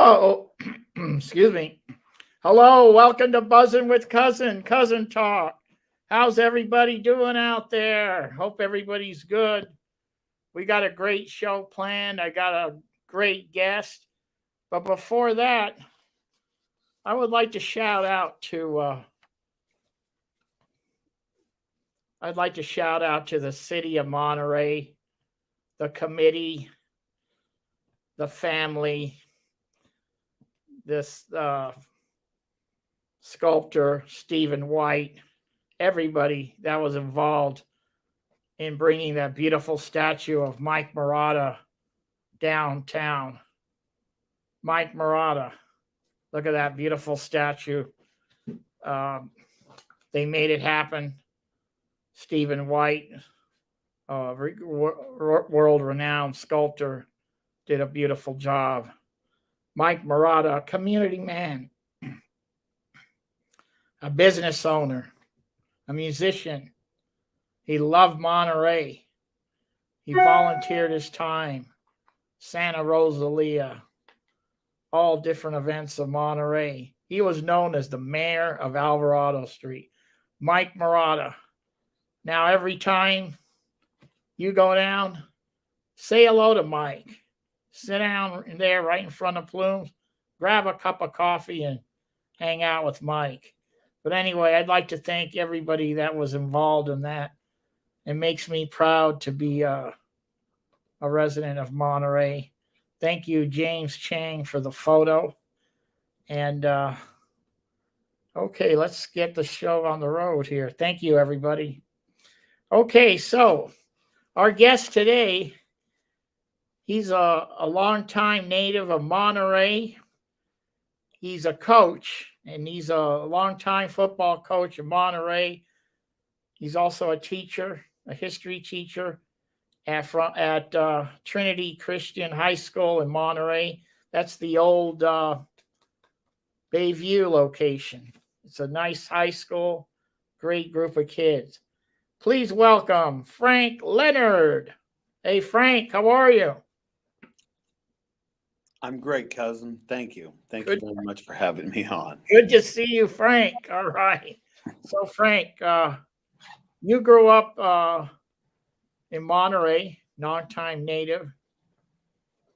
Hello. Excuse me. Hello. Welcome to Buzzing with Cousin Talk. How's everybody doing out there? Hope everybody's good. We got a great show planned. I got a great guest. But before that, I would like to shout out to the city of Monterey, the committee, the family, this sculptor Stephen White, everybody that was involved in bringing that beautiful statue of Mike Murata downtown. Mike Murata, look at that beautiful statue. They made it happen. Stephen White, world-renowned sculptor, did a beautiful job. Mike Murata, a community man, a business owner, a musician. He loved Monterey. He volunteered his time. Santa Rosalia, all different events of Monterey. He was known as the mayor of Alvarado Street. Mike Murata. Now, every time you go down, say hello to Mike. Sit down there right in front of Plumes, grab a cup of coffee and hang out with Mike. But anyway, I'd like to thank everybody that was involved in that. It makes me proud to be a resident of Monterey. Thank you, James Chang, for the photo. And okay, let's get the show on the road here. Thank you, everybody. Okay, so our guest today, he's a longtime native of Monterey. He's a coach, and he's a longtime football coach in Monterey. He's also a teacher, a history teacher at Trinity Christian High School in Monterey. That's the old Bayview location. It's a nice high school, great group of kids. Please welcome Frank Leonard. Hey, Frank, how are you? I'm great, cousin. Thank you. Thank you very much for having me on. Good to see you, Frank. All right. So, Frank, you grew up in Monterey, long-time native.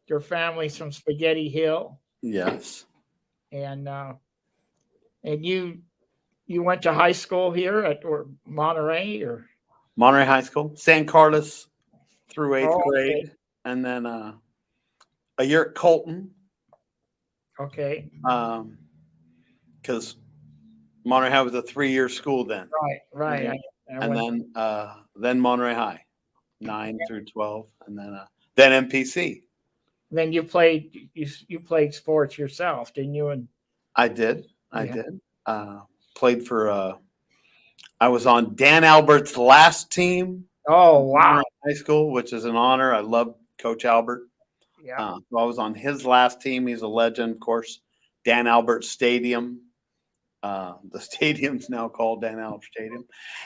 Your family's from Spaghetti Hill. Yes. And you went to high school here at Monterey or Monterey High School, San Carlos through eighth grade, okay. and then a year at Colton. Okay. Because Monterey High was a 3-year school then. Right. And then Monterey High, 9 through 12, and then MPC. Then you played sports yourself, didn't you? And I did. Played for. I was on Dan Albert's last team. Oh, wow. High school, which is an honor. I love Coach Albert. Yeah. So I was on his last team. He's a legend, of course. Dan Albert Stadium. The stadium's now called Dan Albert Stadium.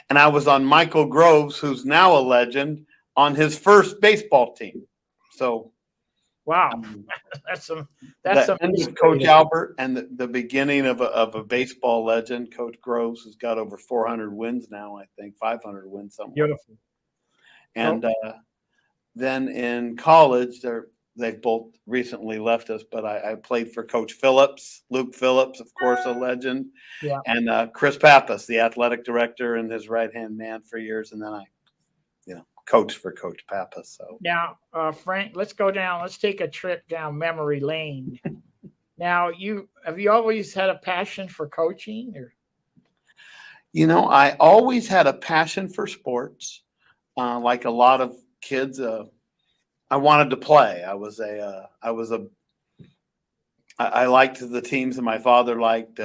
And I was on Michael Groves, who's now a legend, on his first baseball team. So, wow, that's some Coach Albert and the beginning of a baseball legend. Coach Groves has got over 400 wins now, I think 500 wins somewhere. Beautiful. And then in college, they've both recently left us, but I played for Coach Phillips, Luke Phillips, of course, a legend, and Chris Pappas, the athletic director and his right-hand man for years. And then I coached for Coach Pappas. So now, Frank, let's take a trip down memory lane. Now, have you always had a passion for coaching? Or? I always had a passion for sports. Like a lot of kids, I wanted to play. I liked the teams that my father liked,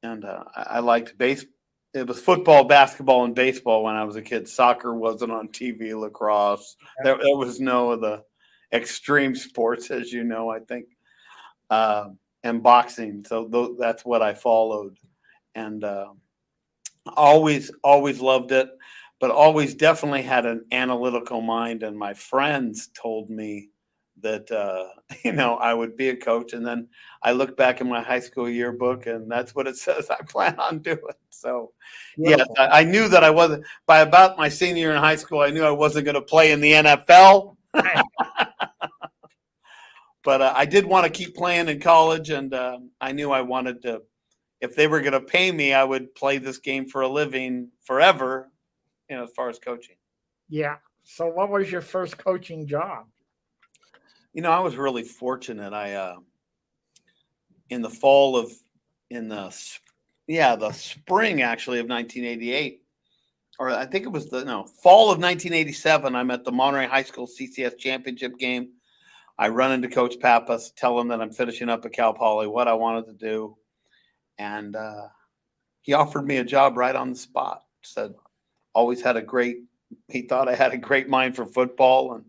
and I liked baseball. It was football, basketball, and baseball when I was a kid. Soccer wasn't on TV, lacrosse. There was no of the extreme sports, as you know, I think, and boxing. So that's what I followed, and always loved it. But always definitely had an analytical mind, and my friends told me that I would be a coach. And then I look back in my high school yearbook, and that's what it says I plan on doing. So yes, Beautiful. I knew that I wasn't, by about my senior year in high school, I knew I wasn't going to play in the NFL. But I did want to keep playing in college, and I knew I wanted to. If they were going to pay me, I would play this game for a living forever. As far as coaching. Yeah. So, what was your first coaching job? I was really fortunate. I in the fall of in the spring actually of 1988, or I think it was fall of 1987. I'm at the Monterey High School CCS championship game. I run into Coach Pappas, tell him that I'm finishing up at Cal Poly, what I wanted to do. And he offered me a job right on the spot. Said, he thought I had a great mind for football. And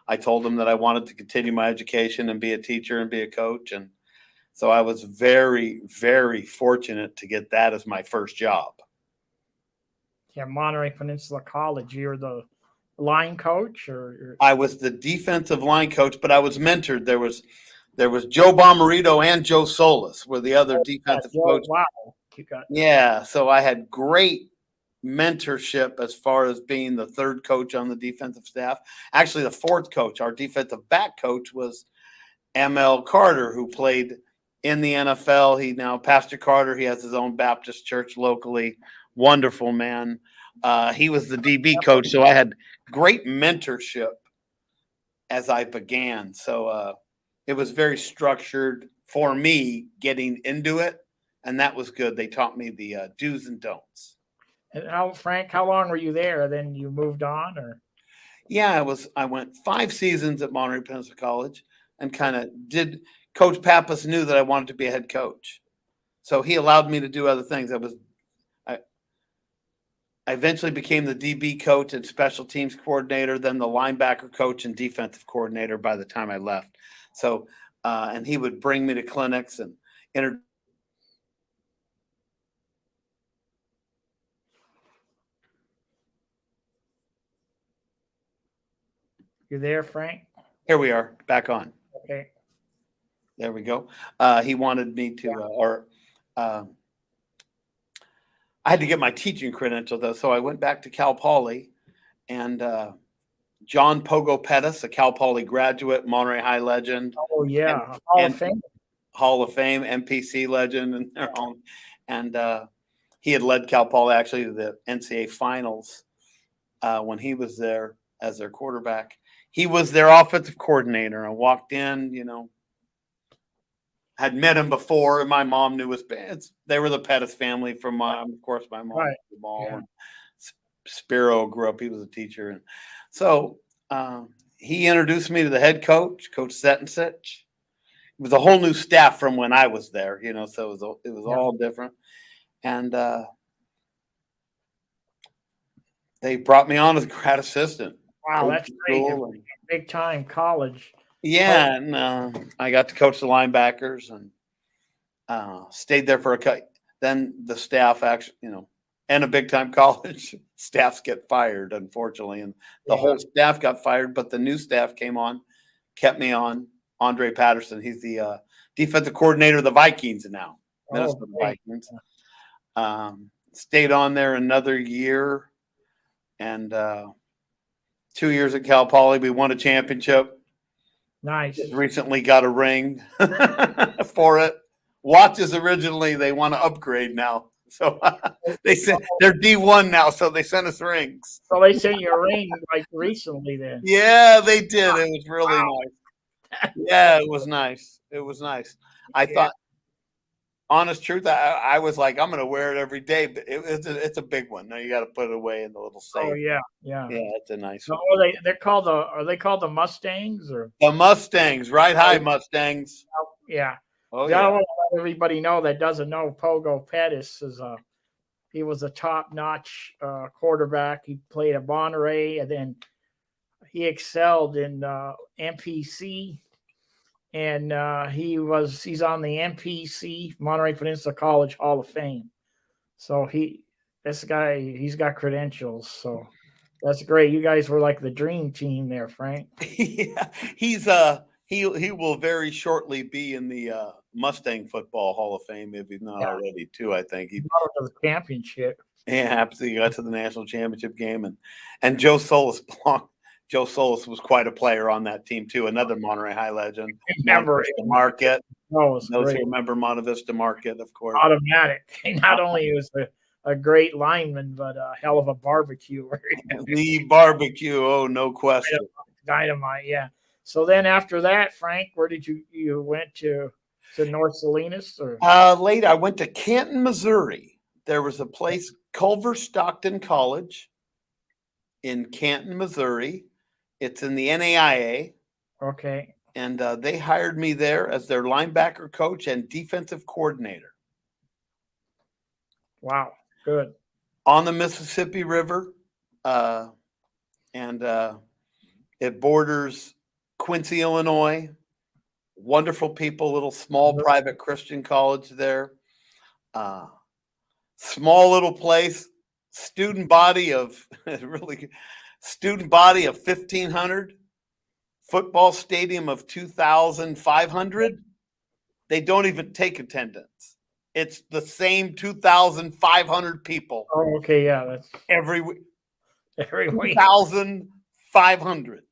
I told him that I wanted to continue my education and be a teacher and be a coach. And so I was very, very fortunate to get that as my first job. Yeah, Monterey Peninsula College. You were the line coach, or I was the defensive line coach, but I was mentored. There was Joe Bomarito and Joe Solis were the other defensive coaches. Wow, so I had great mentorship as far as being the third coach on the defensive staff. Actually, the fourth coach, our defensive back coach, was M.L. Carter, who played in the NFL. He now, Pastor Carter, he has his own Baptist church locally. Wonderful man. He was the DB coach, so I had great mentorship as I began. So it was very structured for me getting into it, and that was good. They taught me the do's and don'ts. And how long were you there? Then you moved on, or? Yeah, I went 5 seasons at Monterey Peninsula College, and kind of did. Coach Pappas knew that I wanted to be a head coach, so he allowed me to do other things. I eventually became the DB coach and special teams coordinator, then the linebacker coach and defensive coordinator by the time I left. So, and he would bring me to clinics and introduce. You there, Frank? Here we are, back on. Okay. There we go. He wanted me to, I had to get my teaching credential, though, so I went back to Cal Poly, and John Pogo Pettis, a Cal Poly graduate, Monterey High legend. Oh, yeah. Hall of Fame. Hall of Fame, MPC legend, and their own. And he had led Cal Poly actually to the NCAA finals when he was there as their quarterback. He was their offensive coordinator. I walked in, had met him before, and my mom knew his parents. They were the Pettis family from my mom. Right. And Spiro grew up. He was a teacher. And so he introduced me to the head coach, Coach Setensich. It was a whole new staff from when I was there, so it was all different. And they brought me on as grad assistant. Wow, that's great. Big time college. Yeah, and I got to coach the linebackers and stayed there for a cut. Then the staff actually, and a big time college, staffs get fired, unfortunately. And the whole staff got fired, but the new staff came on, kept me on. Andre Patterson, he's the defensive coordinator of the Vikings now, Minnesota Vikings. Stayed on there another year, and 2 years at Cal Poly. We won a championship. Nice. Just recently got a ring for it. Watches originally, they want to upgrade now. So they sent, they're D1 now, so they sent us rings. So they sent you a ring like recently then. Yeah, they did. It was really nice. Yeah, it was nice. It was nice. I thought, honest truth, I was like, I'm going to wear it every day, but it's a big one. Now you got to put it away in the little safe. Oh yeah. Yeah, it's a nice one. Are they called the Mustangs, or the Mustangs? Right, high Mustangs. Yeah. Oh I want to let everybody know that doesn't know Pogo Pettis he was a top-notch quarterback. He played at Monterey, and then he excelled in MPC, and he's on the MPC Monterey Peninsula College Hall of Fame. So this guy, he's got credentials. So that's great. You guys were like the dream team there, Frank. Yeah, he will very shortly be in the Mustang Football Hall of Fame if he's not already too. I think he got to the championship. absolutely got to the national championship game, and Joe Solis belonged. Joe Solis was quite a player on that team too. Another Monterey High legend. Remember Market. Those who remember Monte Vista Market, of course. Automatic. Not only was a great lineman, but a hell of a barbecuer. The barbecue, oh, no question. Dynamite, yeah. So then after that, Frank, where did you went to North Salinas? Or? Later, I went to Canton, Missouri. There was a place, Culver Stockton College in Canton, Missouri. It's in the NAIA. Okay. And they hired me there as their linebacker coach and defensive coordinator. Wow, good. On the Mississippi River, and it borders Quincy, Illinois. Wonderful people, little small private Christian college there. Small little place, student body of 1,500. Football stadium of 2,500. They don't even take attendance. It's the same 2,500 people. Oh, okay, yeah, that's every week. 2,500.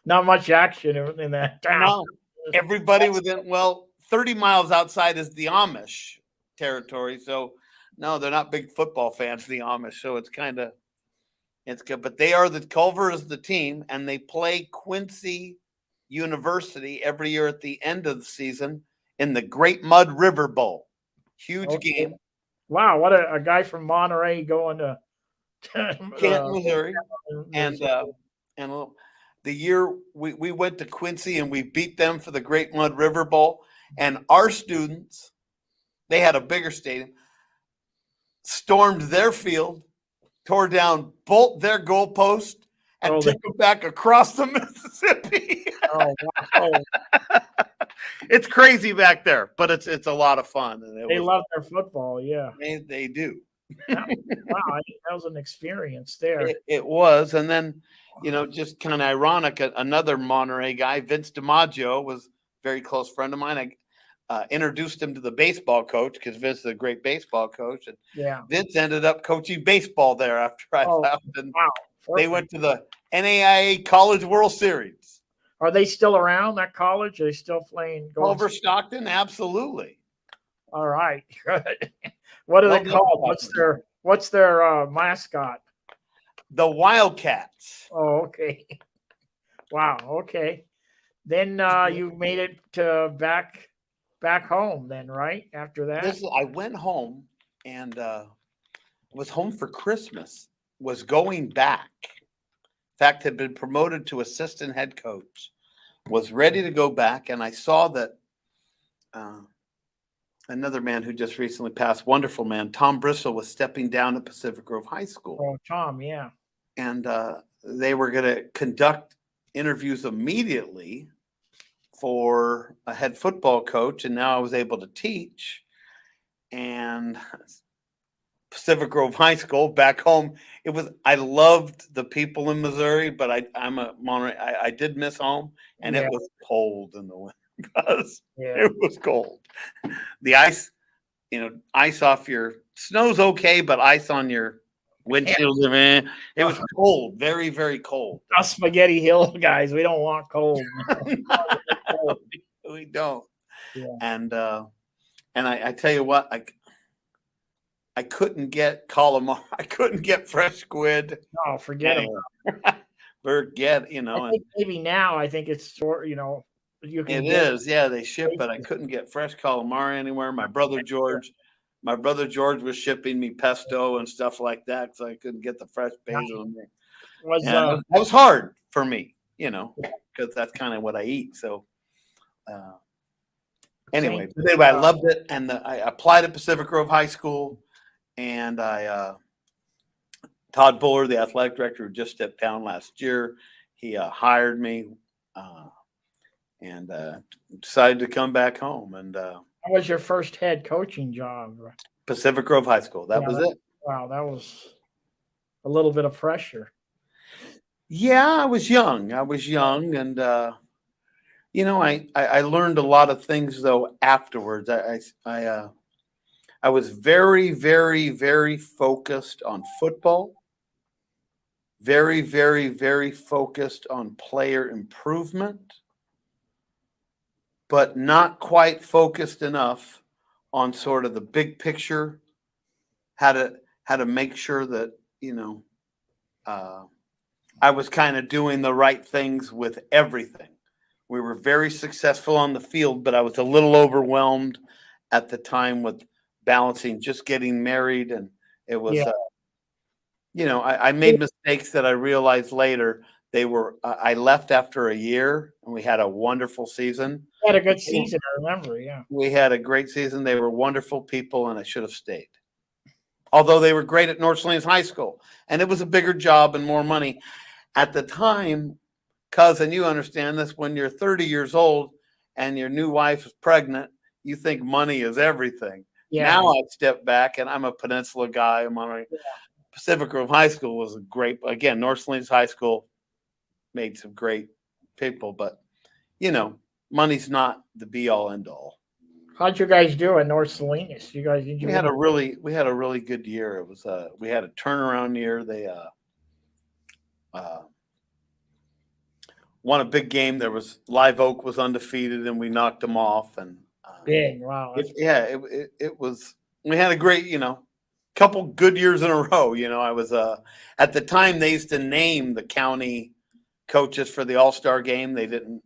Not much action in that town. No. Everybody within 30 miles outside is the Amish territory. So no, they're not big football fans, the Amish. So it's good. But they are Culver is the team, and they play Quincy University every year at the end of the season in the Great Mud River Bowl. Huge game. Wow, what a guy from Monterey going to Canton, Missouri. And the year we went to Quincy and we beat them for the Great Mud River Bowl, and our students, they had a bigger stadium, stormed their field, tore down their goalpost, and took them back across the Mississippi. Oh, wow. It's crazy back there, but it's a lot of fun. And they love their football, yeah. They do. Wow, that was an experience there. It was, and then just kind of ironic. Another Monterey guy, Vince Dimaggio, was a very close friend of mine. I introduced him to the baseball coach because Vince is a great baseball coach, and Vince ended up coaching baseball there after I left. And they went to the NAIA College World Series. Are they still around, that college? Are they still playing? Culver Stockton? Absolutely. All right, good. What are they called? What's their mascot? The Wildcats. Oh, okay. Wow. Okay. Then you made it to back home. Then, right after that, I went home and was home for Christmas. Was going back. In fact, had been promoted to assistant head coach. Was ready to go back, and I saw that another man who just recently passed, wonderful man, Tom Bristol, was stepping down at Pacific Grove High School. Oh, Tom, yeah. And they were going to conduct interviews immediately for a head football coach, and now I was able to teach. And Pacific Grove High School back home, I loved the people in Missouri, but I'm a Monterey. I did miss home, and it was cold in the winter. It was cold. The ice, ice off your snow's okay, but ice on your windshield, man, it was cold, very, very cold. Us Spaghetti Hill guys, we don't want cold. We don't. Yeah. And I tell you what, I couldn't get calamari. I couldn't get fresh squid. No, forget it. Forget, I think maybe now I think it's you can. It is, yeah. They ship, but I couldn't get fresh calamari anywhere. My brother George was shipping me pesto and stuff like that, so I couldn't get the fresh basil. That was hard for me, because that's kind of what I eat. So, anyway, I loved it, and I applied at Pacific Grove High School, and Todd Buller, the athletic director, who just stepped down last year, he hired me. And decided to come back home. And that was your first head coaching job? Pacific Grove High School. That was it. Wow, that was a little bit of pressure. Yeah, I was young. And I learned a lot of things though afterwards. I was very, very, very focused on football. Very, very, very focused on player improvement, but not quite focused enough on sort of the big picture, how to make sure that uh, I was kind of doing the right things with everything. We were very successful on the field, but I was a little overwhelmed at the time with balancing just getting married, and it was, Yeah. I made mistakes that I realized later. I left after a year, and we had a wonderful season. Had a good season, I remember. Yeah. We had a great season. They were wonderful people, and I should have stayed. Although they were great at North Lanes High School, and it was a bigger job and more money. At the time, cousin, you understand this, when you're 30 years old and your new wife is pregnant, you think money is everything. Yeah. Now I step back, and I'm a Peninsula guy. Monterey. Pacific Grove High School was a great, again, North Lanes High School made some great people, but money's not the be all end all. How'd you guys do at North Salinas? Did you We had a really good year. It was we had a turnaround year. They won a big game. There was Live Oak was undefeated, and we knocked them off. And big? Wow. it was. We had a great, couple good years in a row. I was at the time they used to name the county coaches for the All-Star game. They didn't.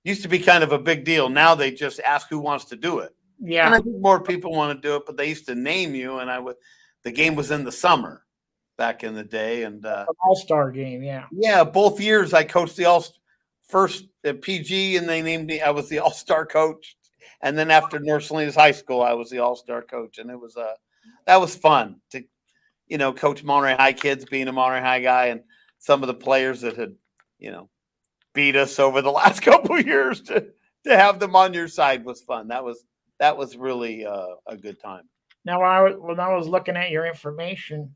Used to be kind of a big deal. Now they just ask who wants to do it. Yeah. And I think more people want to do it, but they used to name you, and the game was in the summer back in the day. And An All-Star game, yeah. yeah, both years I coached the first at PG, and they named me. I was the All-Star coach, and then after North Salinas High School, I was the All-Star coach, and it was that was fun to coach Monterey High kids, being a Monterey High guy, and some of the players that had beat us over the last couple of years to have them on your side was fun. That was really a good time. Now, when I was looking at your information,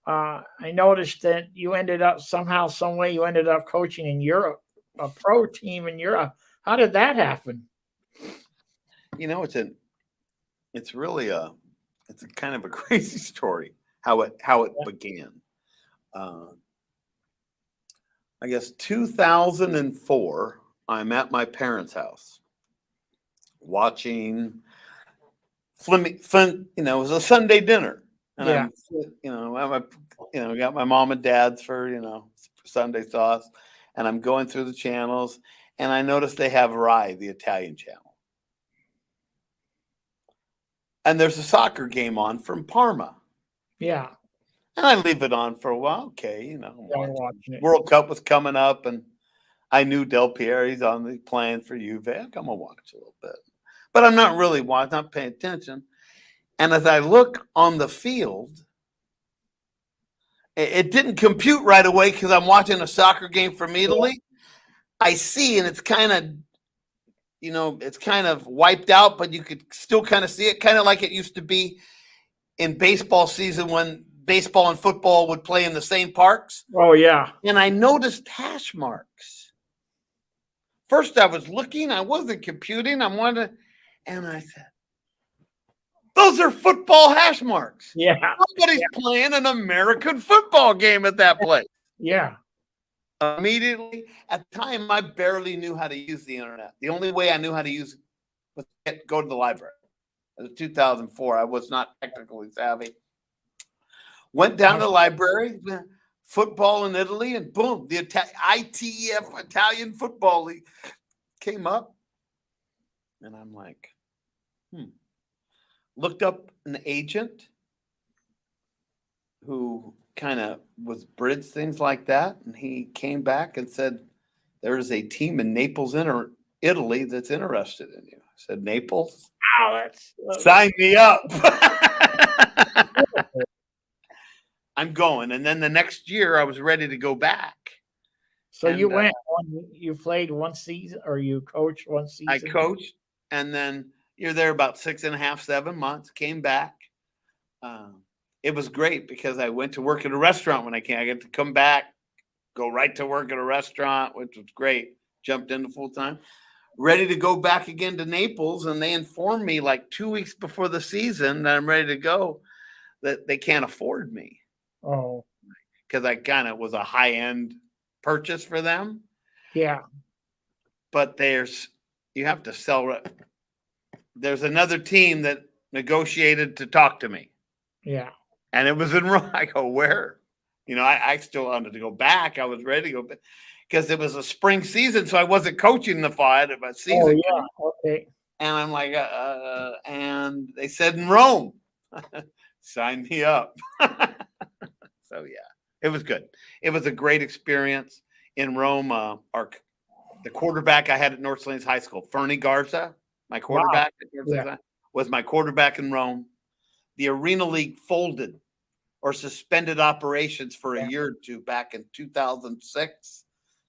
I noticed that you ended up somehow, some way, you ended up coaching in Europe, a pro team in Europe. How did that happen? It's really it's a kind of a crazy story how it began. I guess 2004, I'm at my parents' house watching it was a Sunday dinner. And I'm got my mom and dad's for, Sunday sauce. And I'm going through the channels, and I noticed they have Rai, the Italian channel. And there's a soccer game on from Parma. Yeah. And I leave it on for a while. Okay, watching it. World Cup was coming up, and I knew Del Pierre's playing for Juve. I'm gonna watch a little bit, but I'm not really watching. Not paying attention. And as I look on the field, it didn't compute right away because I'm watching a soccer game from Italy. I see, and it's kind of wiped out, but you could still kind of see it, kind of like it used to be in baseball season when baseball and football would play in the same parks. Oh, yeah. And I noticed hash marks. First, I was looking. I wasn't computing. And I said, those are football hash marks. Yeah. Nobody's playing an American football game at that place. Yeah. Immediately, at the time, I barely knew how to use the internet. The only way I knew how to use it was to go to the library. It was 2004. I was not technically savvy. Went down to the library, football in Italy, and boom, the ITF, Italian Football League, came up. And I'm like, Looked up an agent who kind of was bridge things like that. And he came back and said, there's a team in Naples, Italy that's interested in you. I said, Naples? Wow, sign me up. I'm going. And then the next year I was ready to go back. So you went you played one season, or you coached one season? I coached, and then you're there about 6.5, 7 months, came back. It was great because I went to work at a restaurant when I came. I get to come back, go right to work at a restaurant, which was great. jumped into full time, ready to go back again to Naples. And they informed me like 2 weeks before the season that I'm ready to go, that they can't afford me. Oh, Because I kind of was a high end purchase for them. yeah. But you have to sell. There's another team that negotiated to talk to me. Yeah. And it was in Rome. I go, where? I still wanted to go back. I was ready to go back because it was a spring season. So I wasn't coaching the fall of my season. Oh, yeah. Okay. And I'm like, and they said in Rome, sign me up. So, yeah, it was good. It was a great experience in Rome. The quarterback I had at North Lanes High School, Fernie Garza, my quarterback at North Lanes High, was my quarterback in Rome. The Arena League folded or suspended operations for a year or two back in 2006,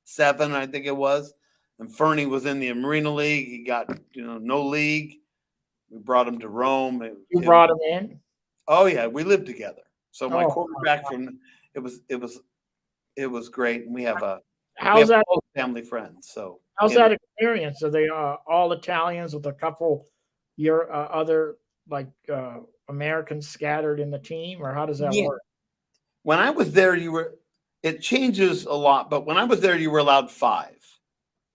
2007, I think it was. And Fernie was in the Arena League. He got, no league. We brought him to Rome. You brought him in? Oh yeah, we lived together. So my quarterback it was great. And we have both family friends. So how's that experience? Are they all Italians with a couple your other Americans scattered in the team, or how does that work? When I was there, it changes a lot, but when I was there, you were allowed 5.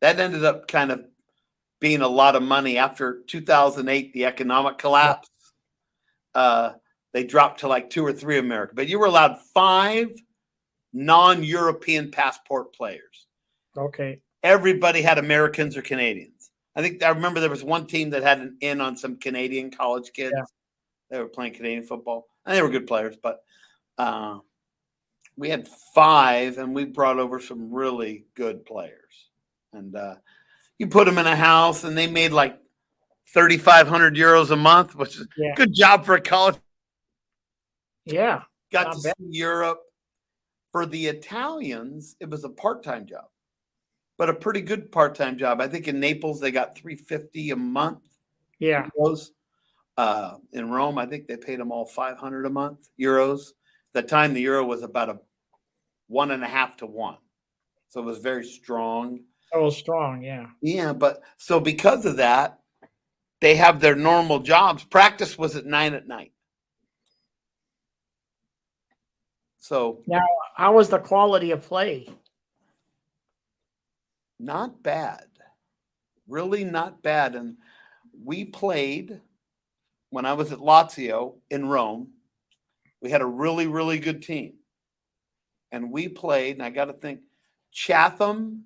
That ended up kind of being a lot of money after 2008, the economic collapse. They dropped to like 2 or 3 American, but you were allowed 5 non-European passport players. Okay. Everybody had Americans or Canadians. I remember there was one team that had an in on some Canadian college kids. Yeah. They were playing Canadian football, and they were good players, but we had 5, and we brought over some really good players. And you put them in a house, and they made like 3,500 euros a month, which is a good job for a college. Yeah. Got to see Europe. For the Italians, it was a part-time job, but a pretty good part-time job. I think in Naples, they got $350 a month. Yeah. Euros. In Rome, I think they paid them all 500 a month euros. At the time, the euro was about a 1.5 to 1. So it was very strong. Oh, strong, yeah. Yeah, but so because of that, they have their normal jobs. Practice was at 9 at night. So now, how was the quality of play? Not bad. Really not bad. And we played when I was at Lazio in Rome. We had a really, really good team. And we played, and I got to think, Chatham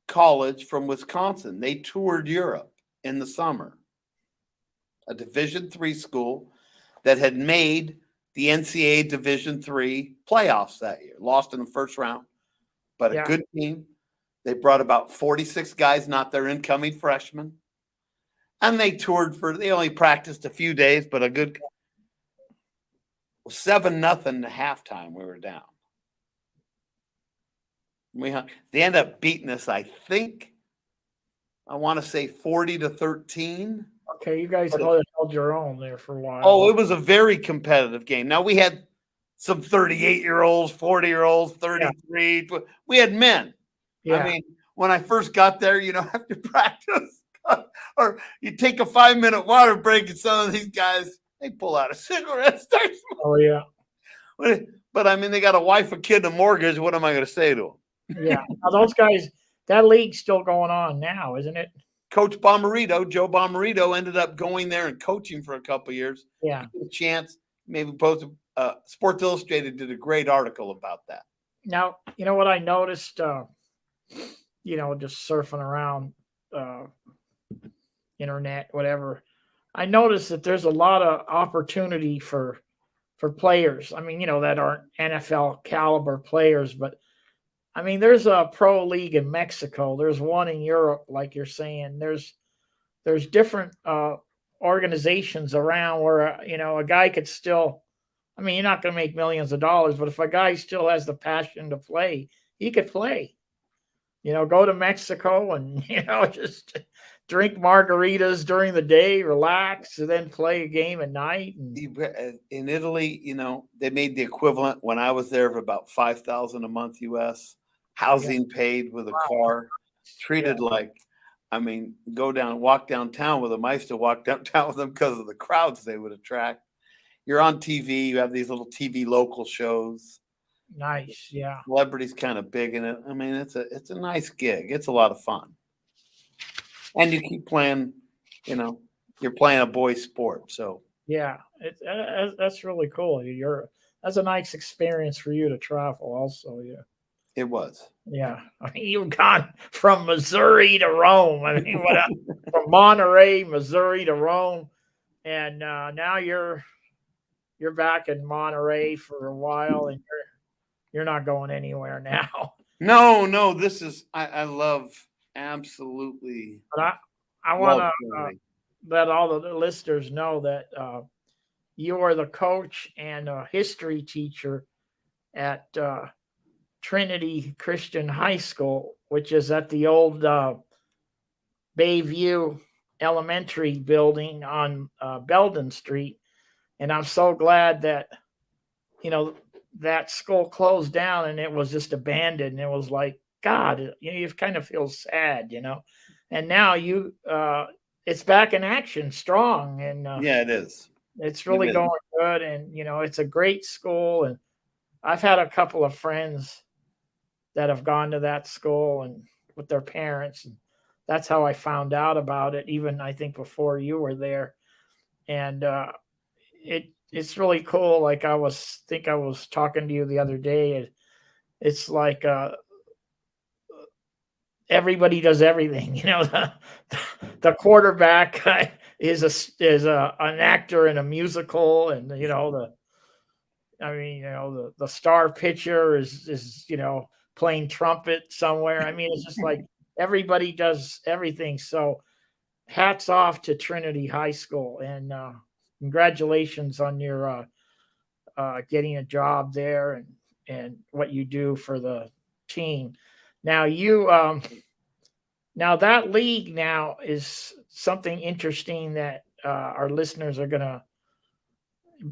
College from Wisconsin. They toured Europe in the summer. A Division III school that had made the NCAA Division III playoffs that year. Lost in the first round, but a good team. They brought about 46 guys, not their incoming freshmen. And they toured they only practiced a few days, but a good 7-0 at halftime. We were down. They ended up beating us, I think, I want to say 40-13. Okay, you guys held your own there for a while. Oh, it was a very competitive game. Now, we had some 38-year-olds, 40-year-olds, 33. Yeah. We had men. Yeah. I mean, when I first got there, after practice, or you take a 5-minute water break, and some of these guys, they pull out a cigarette. Oh, yeah. But, I mean, they got a wife, a kid, and a mortgage. What am I going to say to them? Yeah. Now, those guys, that league's still going on now, isn't it? Coach Bomarito, Joe Bomarito, ended up going there and coaching for a couple of years. Yeah. A chance, maybe posted. Sports Illustrated did a great article about that. Now, you know what I noticed, just surfing around internet, whatever. I noticed that there's a lot of opportunity for players. I mean, that aren't NFL caliber players, but I mean, there's a pro league in Mexico. There's one in Europe, like you're saying. There's different organizations around where a guy could still. I mean, you're not going to make millions of dollars, but if a guy still has the passion to play, he could play. Go to Mexico and just drink margaritas during the day, relax, and then play a game at night. In Italy, they made the equivalent when I was there of about $5,000 a month U.S. Housing paid with a car. treated like, I mean, walk downtown with them. I used to walk downtown with them because of the crowds they would attract. You're on TV. You have these little TV local shows. Nice. Yeah. Celebrity's kind of big in it. I mean, it's a nice gig. It's a lot of fun, and you keep playing. You know, you're playing a boys' sport, so Yeah. That's really cool. That's a nice experience for you to travel. Also, yeah. it was. Yeah. I mean, you've gone from Missouri to Rome. I mean, from Monterey, Missouri to Rome, and now you're back in Monterey for a while, and you're not going anywhere now. No. This is I love absolutely But I want love to Trinity. let all the listeners know that you are the coach and a history teacher at Trinity Christian High School, which is at the old Bayview Elementary building on Belden Street. And I'm so glad that, you know, that school closed down and it was just abandoned. And it was like, God, you kind of feel sad, And now it's back in action, strong, and Yeah, it is. it's really going good. And it's a great school. And I've had a couple of friends that have gone to that school and with their parents, and that's how I found out about it. Even I think before you were there, and it's really cool. Like I was talking to you the other day. It's like everybody does everything. The quarterback is an actor in a musical, and the star pitcher is playing trumpet somewhere. I mean, it's just like everybody does everything. So hats off to Trinity High School, and congratulations on your getting a job there and what you do for the team. Now now that league now is something interesting that our listeners are going to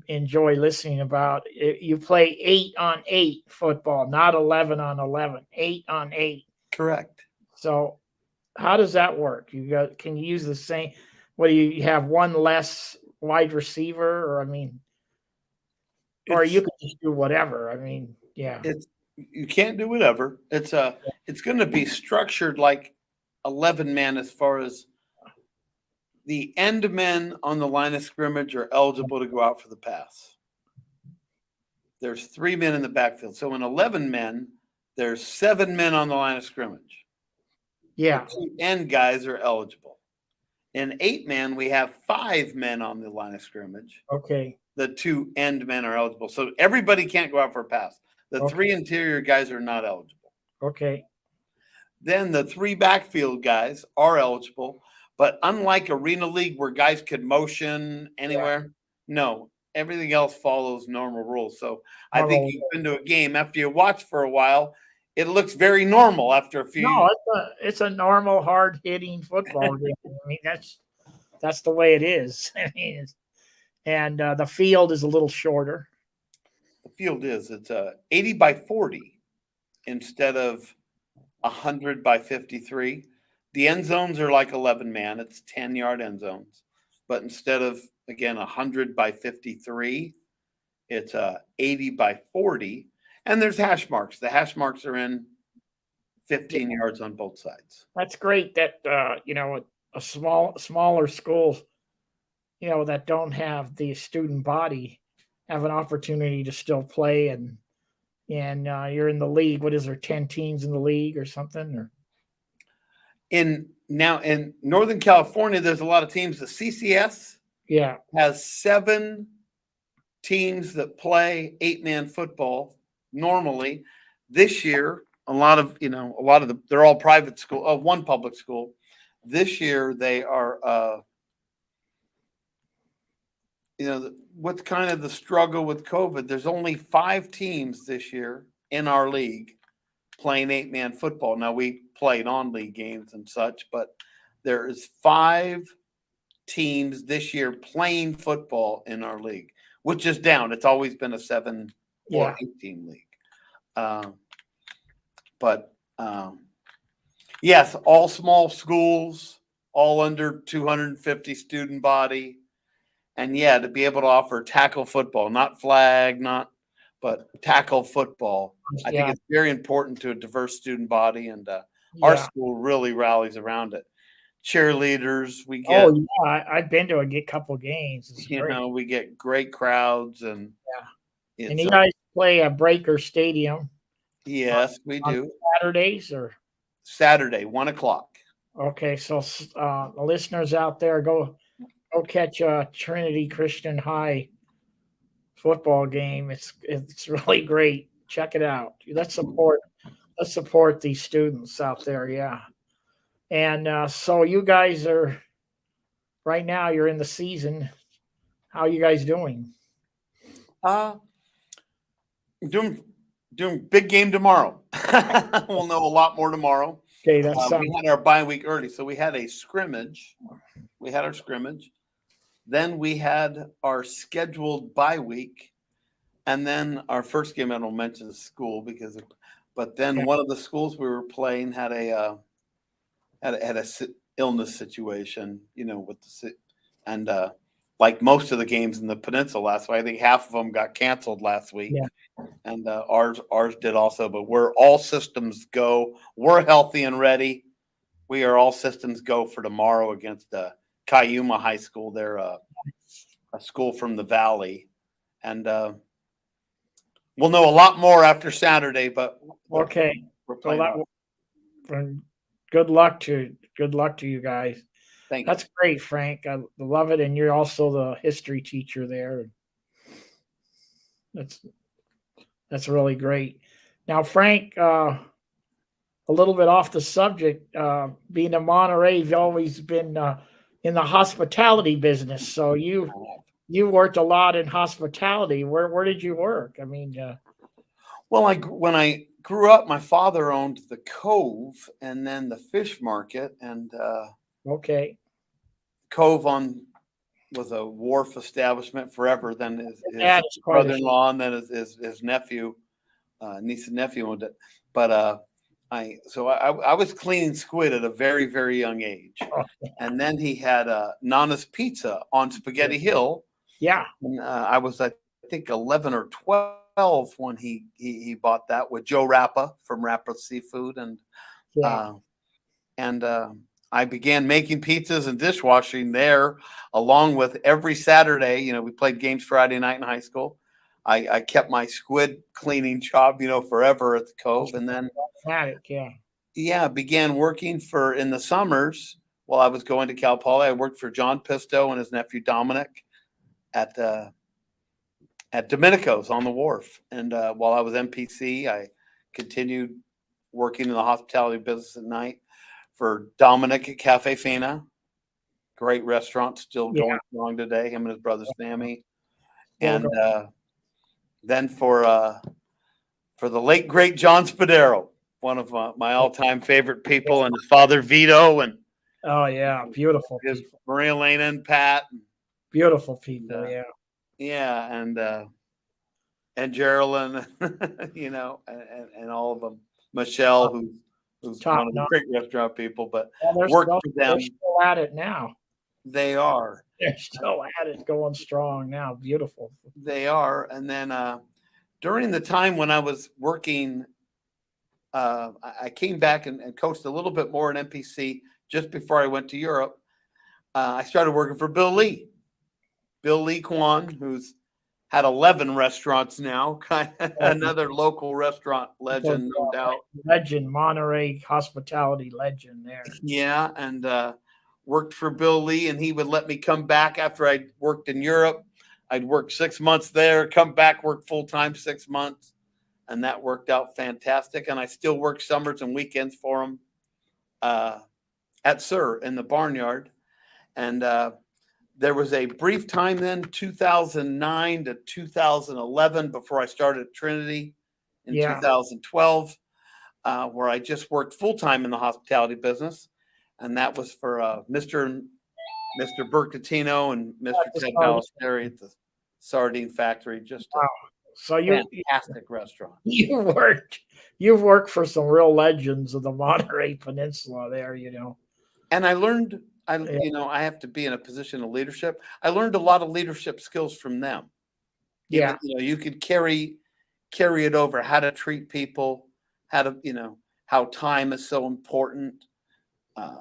enjoy listening about. You play 8-on-8 football, not 11-on-11, 8-on-8. Correct. So how does that work? Can you use the same? What do you have, one less wide receiver, or or you can just do whatever. Yeah. You can't do whatever. It's going to be structured like 11 men as far as the end men on the line of scrimmage are eligible to go out for the pass. There's 3 men in the backfield. So in 11 men, there's 7 men on the line of scrimmage. Yeah. The 2 end guys are eligible. In 8 men, we have 5 men on the line of scrimmage. Okay. The 2 end men are eligible. So everybody can't go out for a pass. The 3 interior guys are not eligible. Okay. Then the 3 backfield guys are eligible. But unlike Arena League where guys could motion anywhere, no, everything else follows normal rules. So I think you've been to a game. After you watch for a while, it looks very normal after a few. No, it's a normal, hard-hitting football game. That's the way it is. And the field is a little shorter. The field is. It's 80 by 40 instead of 100 by 53. The end zones are like 11 man. It's 10-yard end zones. But instead of, again, 100 by 53, it's 80 by 40. And there's hash marks. The hash marks are in 15 yards on both sides. That's great that, a smaller schools, that don't have the student body have an opportunity to still play. And you're in the league. What is there, 10 teams in the league or something? Or in Northern California, there's a lot of teams. The CCS has 7 teams that play 8-man football normally. This year, a lot of they're all private school, one public school. This year they are what's kind of the struggle with COVID. There's only 5 teams this year in our league playing 8-man football. Now we played on league games and such, but there is 5 teams this year playing football in our league, which is down. It's always been a 7 or 8 team league. But Yes, all small schools, all under 250 student body. And yeah, to be able to offer tackle football, not flag, but tackle football. I think Yeah, it's very important to a diverse student body, and our yeah. school really rallies around it. Cheerleaders, we Oh, get, yeah. I've been to couple games. It's great. we get great crowds, and Yeah. And it's you guys play a Breaker Stadium on, yes, we on do. Saturdays, or Saturday, 1 o'clock. okay? So the listeners out there, go catch a Trinity Christian High football game. It's really great. Check it out. Let's support these students out there. Yeah. And so you guys are right now. You're in the season. How are you guys doing? Uh, doing big game tomorrow. We'll know a lot more tomorrow. Okay, that's We had our bye week early, so we had a scrimmage. We had our scrimmage. Then we had our scheduled bye week, and then our first game. I don't mention the school but then yeah, one of the schools we were playing had a illness situation, with and like most of the games in the peninsula last week, I think half of them got canceled last week, yeah. and ours did also. But we're all systems go. We're healthy and ready. We are all systems go for tomorrow against Cayuma High School. They're a school from the Valley, and we'll know a lot more after Saturday. But Okay. we're So playing hard. and good luck to you guys. Thank you. That's great, Frank. I love it, and you're also the history teacher there. That's that's really great. Now, Frank, a little bit off the subject. Being in Monterey, you've always been in the hospitality business, so you worked a lot in hospitality. Where did you work? I mean, Well, when I grew up, my father owned the Cove and then the fish market, and okay, Cove was a wharf establishment forever. Then his that is quite a few. brother-in-law, and then his nephew, niece and nephew owned it. But I was cleaning squid at a very, very young age, and then he had Nana's Pizza on Spaghetti Hill. Yeah, And I think 11 or 12 when he bought that with Joe Rappa from Rappa Seafood, yeah, uh, and I began making pizzas and dishwashing there, along with every Saturday. We played games Friday night in high school. I kept my squid cleaning job, forever at the Cove, and then automatic, yeah, began working in the summers while I was going to Cal Poly. I worked for John Pisto and his nephew Dominic at Domenico's on the wharf. And while I was MPC, I continued working in the hospitality business at night for Dominic at Cafe Fina. Great restaurant, still yeah. going strong today, him and his brother Sammy. We'll And go. then for the late, great John Spadero, one of my all-time favorite people, and his father Vito, and Oh yeah, beautiful his people, Maria Lena and Pat. beautiful people. Yeah, Yeah, and Geraldine, and all of them. Michelle, who's top one of the notch. great restaurant people, but Well, worked for they're them. still at it now. They are. They're still at it, going strong now. Beautiful. They are. And then during the time when I was working, I came back and coached a little bit more in MPC just before I went to Europe. I started working for Bill Lee Kwan, who's had 11 restaurants now, another local restaurant legend, no doubt. Legend, Monterey hospitality legend there. Yeah, and worked for Bill Lee, and he would let me come back after I worked in Europe. I'd work 6 months there, come back, work full time 6 months, and that worked out fantastic. And I still work summers and weekends for him at Sir in the barnyard. And there was a brief time then, 2009 to 2011, before I started at Trinity in 2012, where I just worked full time in the hospitality business, and that was for Mr. Bert Catino and Mr. Ted Ballesteri at the sardine factory. Just a So Fantastic restaurant. you've worked for some real legends of the Monterey Peninsula there, And I learned, Yeah. I have to be in a position of leadership. I learned a lot of leadership skills from them. Yeah. Even, you could carry it over, how to treat people, how to, how time is so important,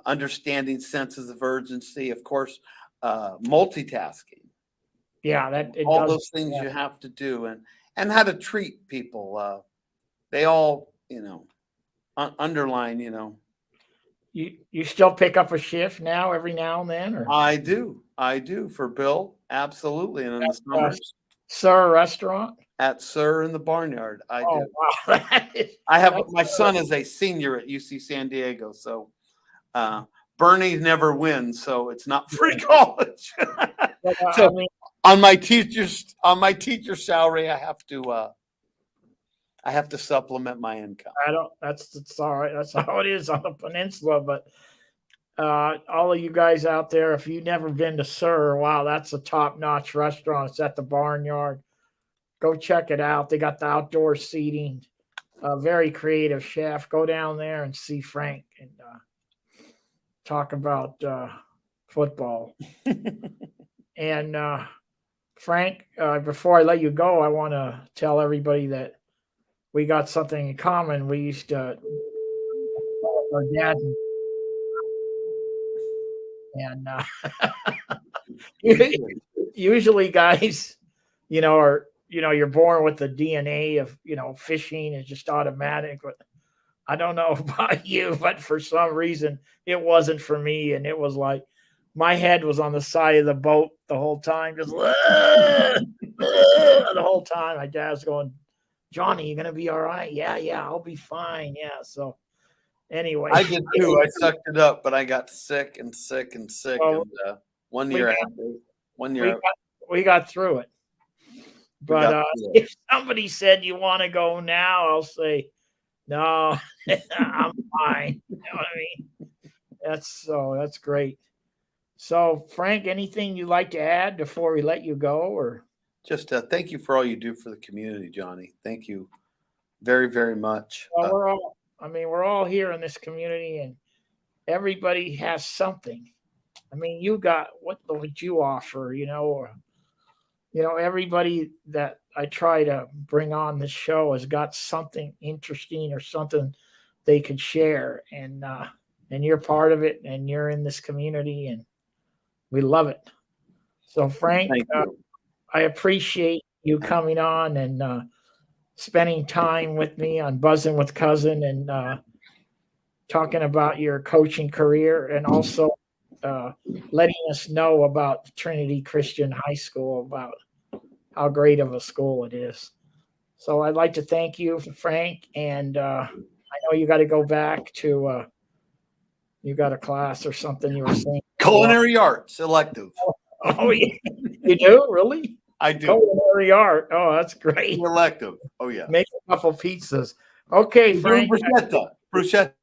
understanding senses of urgency, of course, multitasking. Yeah, that it All does. those things you have to do, and how to treat people. They all, underline, You still pick up a shift now every now and then, or I do for Bill, absolutely, and in the uh, summers Sir Restaurant? at Sir in the Barnyard, I Oh do. wow, that's My son is a senior at UC San Diego, so Bernie never wins, so it's not free college. but, I So mean, on my teacher salary, I have to supplement my income. I don't. That's all right. That's how it is on the peninsula. But all of you guys out there, if you've never been to Sir, wow, that's a top-notch restaurant. It's at the Barnyard. Go check it out. They got the outdoor seating. A very creative chef. Go down there and see Frank and talk about football. And Frank, before I let you go, I want to tell everybody that we got something in common. We used to our dad and usually guys, are you're born with the DNA of fishing is just automatic. But I don't know about you, but for some reason it wasn't for me, and it was like my head was on the side of the boat the whole time, just the whole time. My dad's going, Johnny, you gonna be all right? Yeah, I'll be fine. Yeah. So anyway, I did too. I sucked it up, but I got sick and sick and sick. Well, And one year, we got through it. But if somebody said you want to go now, I'll say no. I'm fine. You know what I mean? That's great. So Frank, anything you'd like to add before we let you go, or just thank you for all you do for the community, Johnny. Thank you very, very much. well, we're all here in this community, and everybody has something. I mean, you got what would you offer, or everybody that I try to bring on this show has got something interesting or something they could share, and you're part of it, and you're in this community, and we love it. So Frank, I appreciate you coming on and spending time with me on Buzzing with Cousin, and talking about your coaching career, and also letting us know about Trinity Christian High School, about how great of a school it is. So I'd like to thank you, Frank, and I know you got to go back to you got a class or something you were saying. Culinary arts elective. Oh, yeah. You do? Really? I do. Culinary art. Oh, that's great. Elective. Oh, yeah. Make a couple pizzas. Okay, Frank. Bruschetta.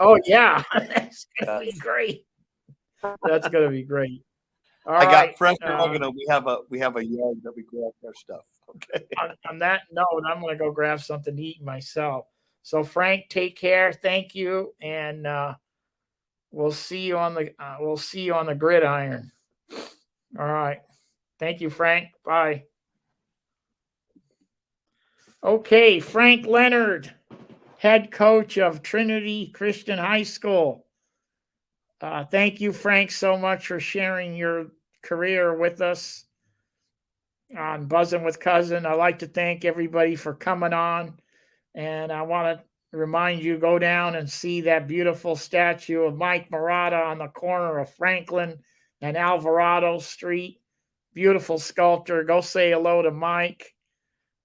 Oh, yeah. That's going to be great. That's going to be great. All I right. got fresh oregano. We have a yard that we grow our stuff. Okay. On that note, I'm going to go grab something to eat myself. So Frank, take care. Thank you, and we'll see you on the gridiron. All right. Thank you, Frank. Bye. Okay, Frank Leonard, head coach of Trinity Christian High School. Thank you, Frank, so much for sharing your career with us on Buzzing with Cousin. I'd like to thank everybody for coming on, and I want to remind you, go down and see that beautiful statue of Mike Murata on the corner of Franklin and Alvarado Street. Beautiful sculptor. Go say hello to Mike.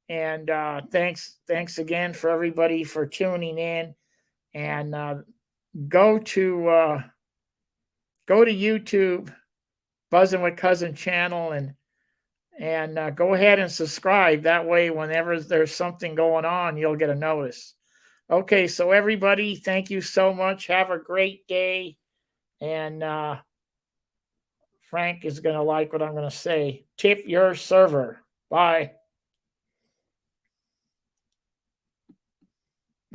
And thanks again for everybody for tuning in. And go to YouTube, Buzzing with Cousin channel, and go ahead and subscribe. That way, whenever there's something going on, you'll get a notice. Okay, so everybody, thank you so much. Have a great day. And Frank is going to like what I'm going to say. Tip your server. Bye.